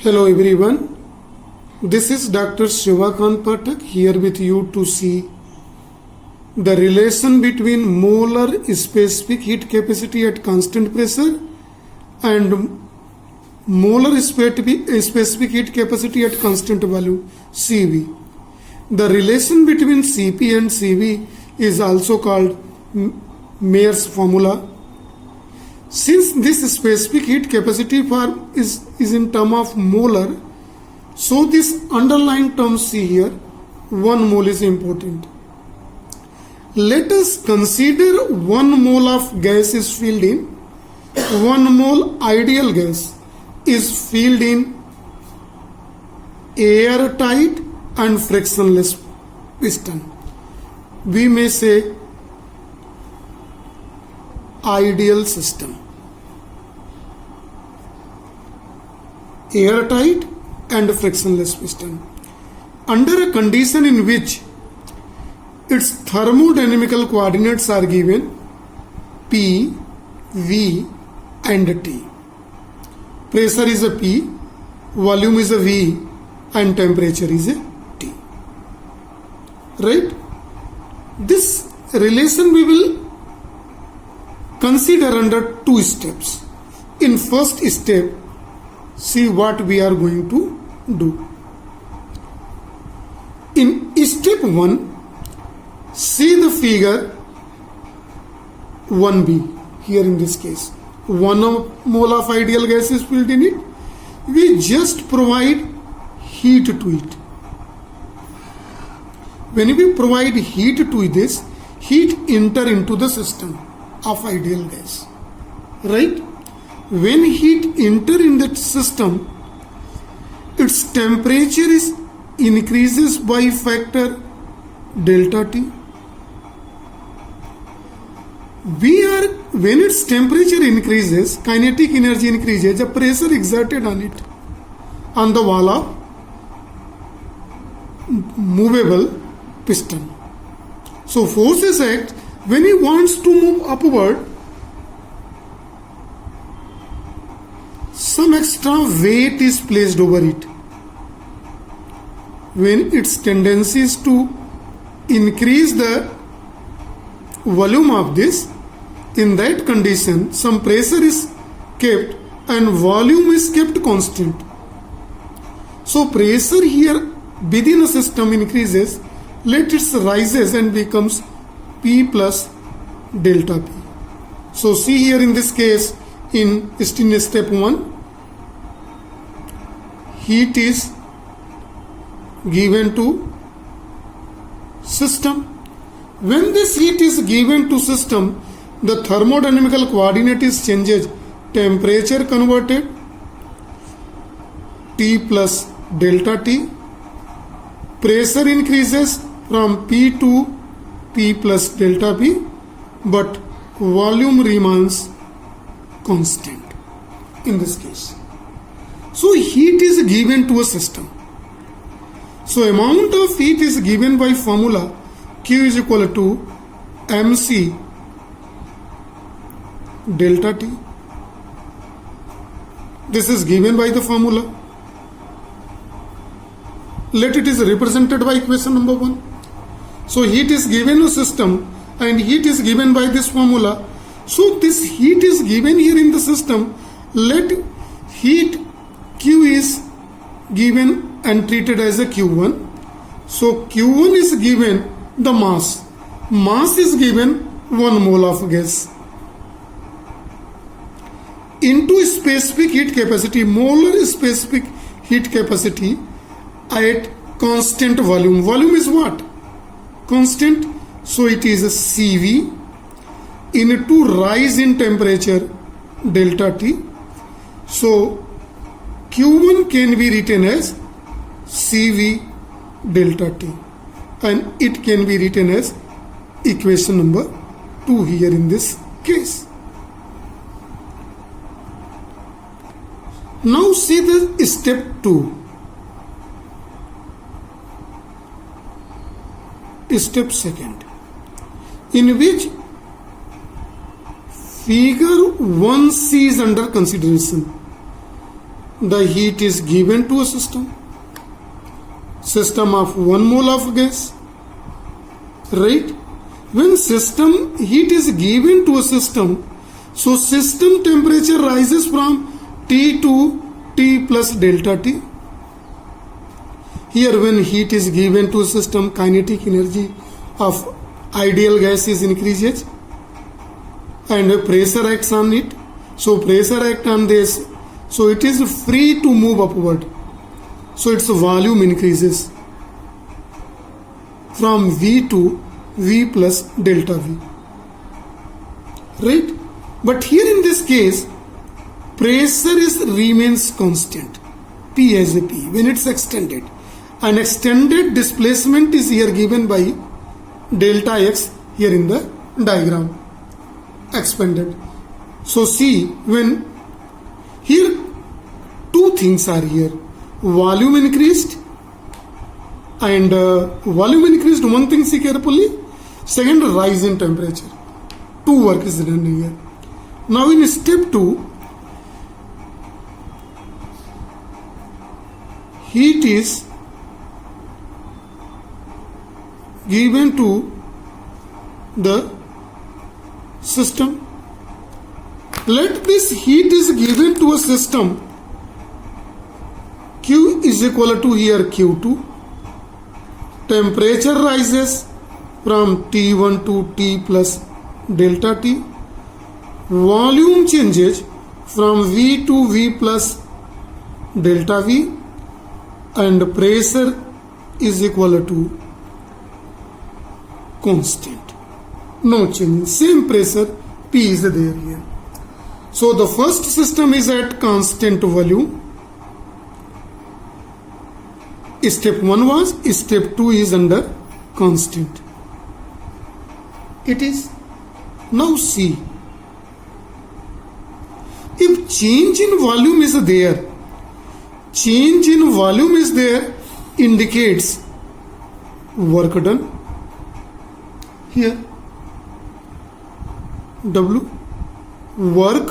Hello everyone, this is Dr. Shivakant Pathak here with you to see the relation between molar specific heat capacity at constant pressure and molar specific heat capacity at constant value CV. The relation between Cp and Cv is also called Mayer's formula. Since this specific heat capacity form is in term of molar, so this underlying term C here, 1 mole is important. Let us consider 1 mole of gas is filled in, 1 mole ideal gas is filled in airtight and frictionless piston. We may say ideal system, airtight and frictionless piston, under a condition in which its thermodynamical coordinates are given P, V and T. Pressure is a P, volume is a V and temperature is a T. Right? This relation we will consider under 2 steps. In first step, see what we are going to do. In step 1, see the figure 1b here in this case. 1 mole of ideal gas is filled in it. We just provide heat to it. When we provide heat to this, heat enter into the system of ideal gas, right? When heat enter in that system, its temperature is increases by factor delta T. When its temperature increases, kinetic energy increases, the pressure exerted on it, on the wall of movable piston. So forces act. When he wants to move upward, some extra weight is placed over it. When its tendency is to increase the volume of this, in that condition some pressure is kept and volume is kept constant. So pressure here within a system increases, let it rises and becomes P plus delta P. So see here in this case, in step 1, heat is given to system. When this heat is given to system, the thermodynamical coordinate is changes, temperature converted, T plus delta T, pressure increases from P to P plus delta P, but volume remains constant in this case. So heat is given to a system. So amount of heat is given by formula Q is equal to MC delta T. This is given by the formula. Let it is represented by equation number 1. So heat is given to system and heat is given by this formula. So this heat is given here in the system. Let heat Q is given and treated as a Q1. So Q1 is given the mass. Mass is given 1 mole of gas. Into specific heat capacity, molar specific heat capacity at constant volume. Volume is what? Constant. So it is a Cv into rise in temperature delta T. So Q1 can be written as Cv delta T and it can be written as equation number 2 here in this case. Now see the step 2. Step 2nd, in which figure 1C is under consideration. the heat is given to a system of 1 mole of gas, right? When system heat is given to a system, so system temperature rises from T to T plus delta T. Here when heat is given to a system, kinetic energy of ideal gas is increases and pressure acts on it. So pressure act on this, so it is free to move upward. So its volume increases from V to V plus delta V, right? But here in this case, pressure remains constant, P as a P when it's extended. An extended displacement is here given by delta X here in the diagram, expanded. So see, when here two things are here, volume increased and volume increased, one thing see carefully, second rise in temperature. Two work is done here. Now in step 2, heat is given to the system. Let this heat is given to a system. Q is equal to here Q2. Temperature rises from T1 to T plus delta T. Volume changes from V to V plus delta V, and pressure is equal to constant. No change. Same pressure P is there here. So the first system is at constant volume. Step 1 was, step 2 is under constant. It is. Now see, if change in volume is there, change in volume is there, indicates work done. Here W, work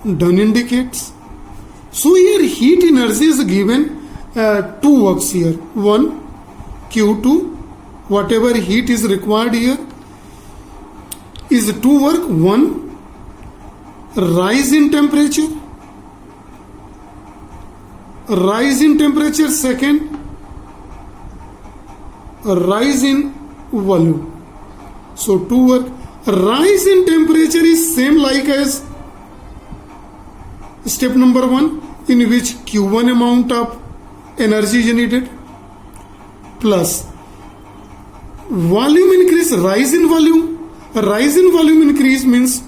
done indicates. So here heat energy is given two works here. One, Q2, whatever heat is required here is two work. One, rise in temperature. Rise in temperature. Second, rise in volume. So two work. Rise in temperature is same like as step number 1, in which Q1 amount of energy is needed, plus volume increase, rise in volume. Rise in volume increase means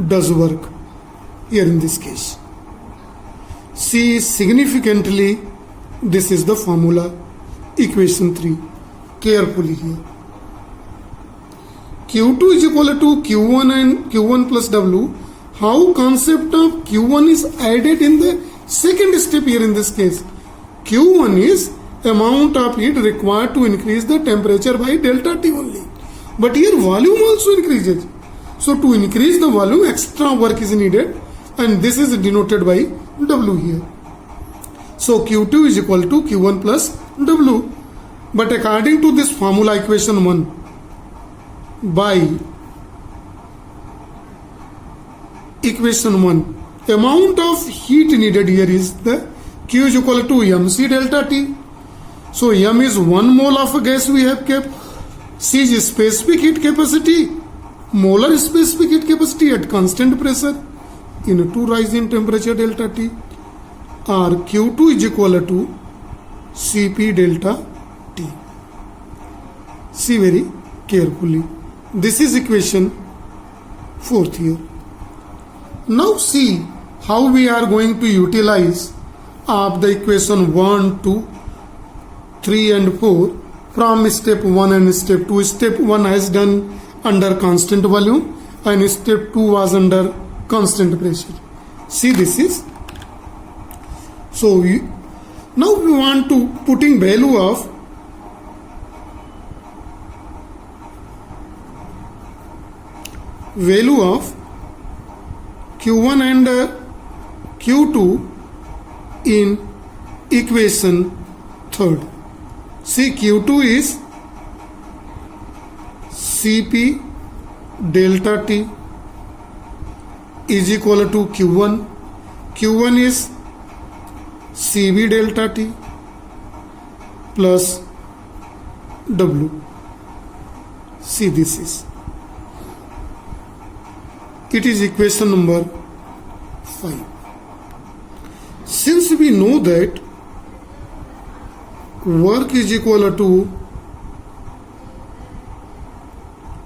does work here in this case. See significantly, this is the formula, equation 3. Carefully here. Q2 is equal to Q1 and Q1 plus W. How concept of Q1 is added in the second step here in this case. Q1 is amount of heat required to increase the temperature by delta T only. But here volume also increases. So to increase the volume, extra work is needed, and this is denoted by W here. So Q2 is equal to Q1 plus W. But according to this formula, equation 1, by equation 1, amount of heat needed here is the Q is equal to MC delta T. So M is 1 mole of gas we have kept. C is specific heat capacity, molar specific heat capacity at constant pressure into rise in temperature delta T, or Q2 is equal to Cp delta T. See very carefully. This is equation 4th here. Now see how we are going to utilize of the equation 1, 2, 3 and 4 from step 1 and step 2. Step 1 has done under constant volume and step 2 was under constant pressure. See this is. So now we want to putting value of Q1 and Q2 in equation third. See, Q2 is Cp delta T is equal to Q1. Q1 is Cv delta T plus W. See, this is. It is equation number 5. Since we know that work is equal to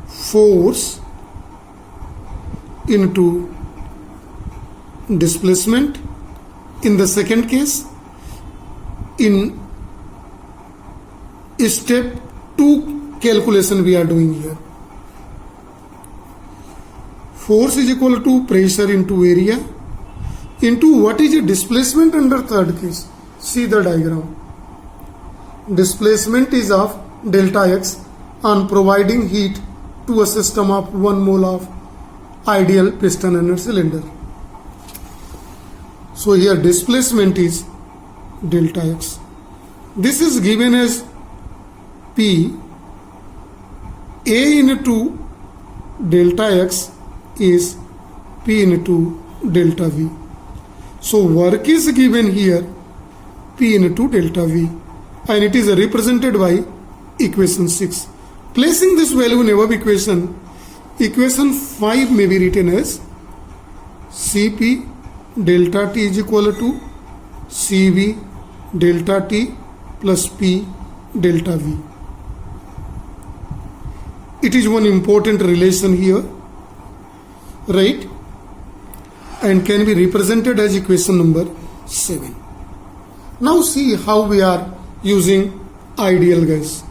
force into displacement in the second case, in step 2 calculation we are doing here, force is equal to pressure into area into what is a displacement under third case. See the diagram. Displacement is of delta x on providing heat to a system of 1 mole of ideal piston and cylinder. So here displacement is delta x. This is given as P. A into delta x is P into delta V. So work is given here P into delta V, and it is represented by equation 6. Placing this value in above equation, equation 5 may be written as Cp delta T is equal to Cv delta T plus P delta V. It is one important relation here, right? And can be represented as equation number 7. Now see how we are using ideal gas.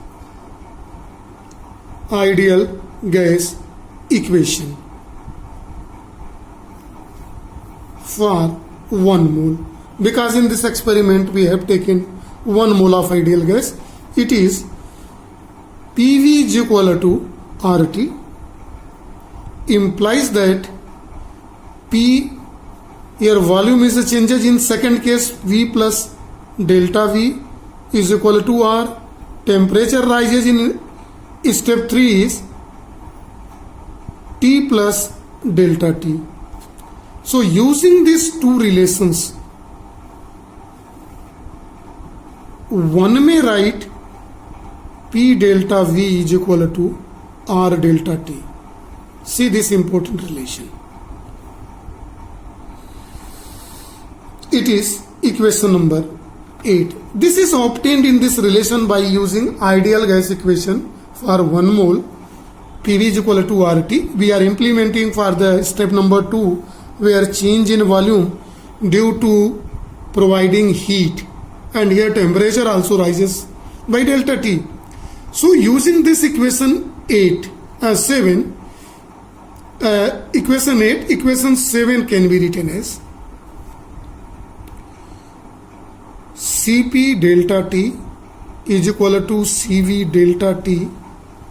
Ideal gas equation for 1 mole. Because in this experiment we have taken 1 mole of ideal gas. It is PV is equal to RT, implies that P, here volume is a changes in second case, V plus delta V is equal to R. Temperature rises in step 3 is T plus delta T. So using these two relations, one may write P delta V is equal to R delta T. See this important relation. It is equation number 8. This is obtained in this relation by using ideal gas equation for 1 mole. PV is equal to RT. We are implementing for the step number 2, where change in volume due to providing heat, and here temperature also rises by delta T. So using this equation 7, equation 8, equation 7 can be written as Cp delta T is equal to Cv delta T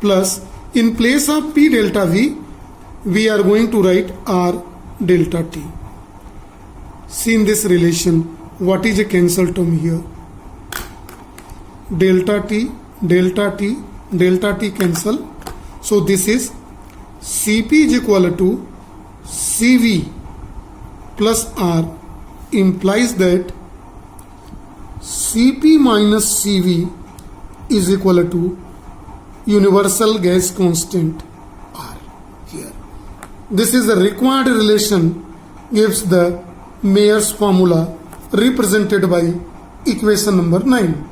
plus, in place of P delta V, we are going to write R delta T. See in this relation, what is a cancel term here? Delta T, delta T, delta T cancel. So this is Cp is equal to Cv plus R, implies that Cp minus Cv is equal to universal gas constant R here. This is the required relation, gives the Mayer's formula represented by equation number 9.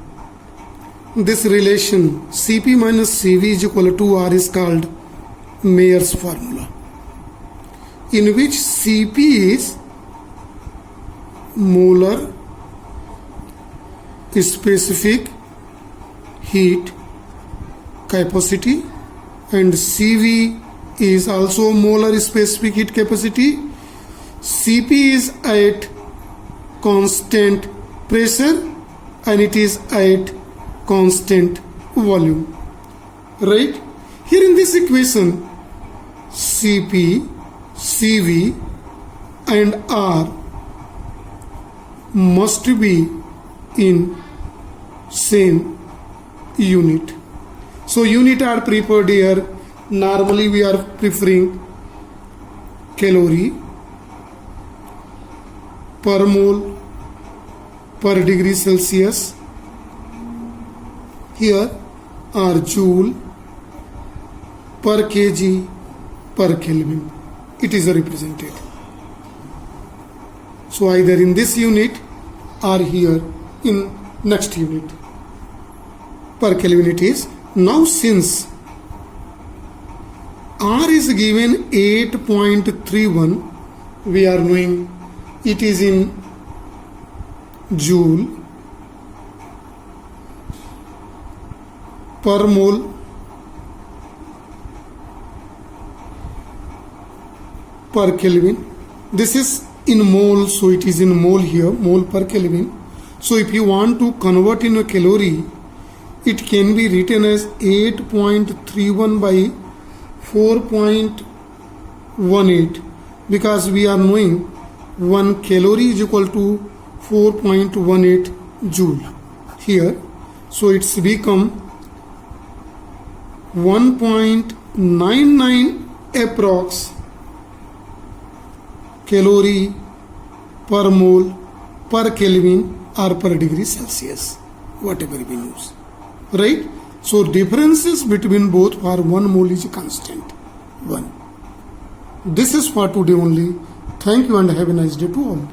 This relation Cp minus Cv is equal to R is called Mayer's formula, in which Cp is molar specific heat capacity, and Cv is also molar specific heat capacity. Cp is at constant pressure and it is at constant volume, right? Here in this equation, Cp, Cv and R must be in same unit. So unit are preferred here. Normally we are preferring calorie per mole per degree Celsius. Here are joule per kg per Kelvin. It is represented. So either in this unit or here in next unit. Per Kelvin it is. Now since R is given 8.31, we are knowing it is in joule per mole per Kelvin. This is in mole, so it is in mole here, mole per Kelvin. So if you want to convert in a calorie, it can be written as 8.31 by 4.18, because we are knowing 1 calorie is equal to 4.18 joule here. So it's become 1.99 approx calorie per mole per Kelvin or per degree Celsius, whatever we use, right? So differences between both for 1 mole is constant 1. This is for today only. Thank you and have a nice day to all.